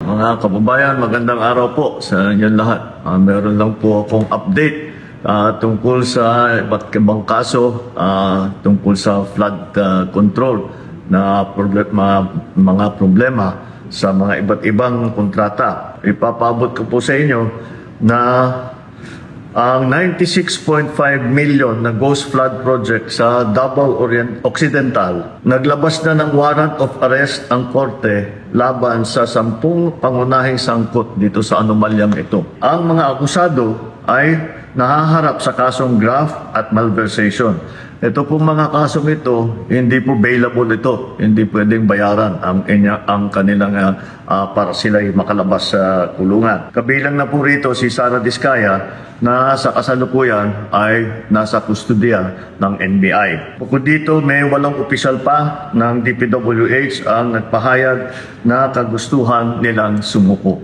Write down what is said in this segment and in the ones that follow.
mga kababayan, magandang araw po sa inyong lahat. Meron lang po akong update tungkol sa iba't ibang kaso tungkol sa flood control na mga problema sa mga iba't ibang kontrata. Ipapabot ko po sa inyo na ang 96.5 million na Ghost Flood Project sa Davao Occidental, naglabas na ng warrant of arrest ang korte laban sa 10 pangunahing sangkot dito sa anomalyang ito. Ang mga akusado ay nahaharap sa kasong graft at malversation. Ito pong mga kasong ito, hindi po bailable ito. Hindi pwedeng bayaran ang kanilang para sila'y makalabas sa kulungan. Kabilang na po rito si Sara Diskaya na sa kasalukuyan ay nasa kustodiya ng NBI. Bukod dito, may walang opisyal pa ng DPWH ang nagpahayag na kagustuhan nilang sumuko.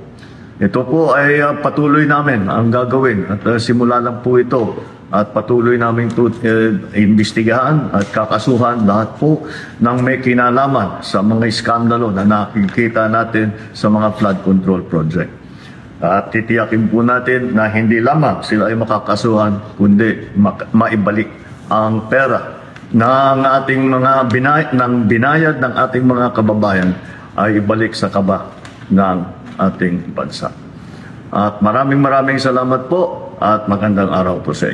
Ito po ay patuloy namin ang gagawin at simula lang po ito at patuloy namin imbestigahan at kakasuhan lahat po ng may kinalaman sa mga iskandalo na nakikita natin sa mga flood control project. At titiyakin po natin na hindi lamang sila ay makakasuhan kundi maibalik ang pera ng ating mga binayad ng ating mga kababayan ay ibalik sa kaba ng ating bansa. At maraming salamat po at magandang araw po sa inyo.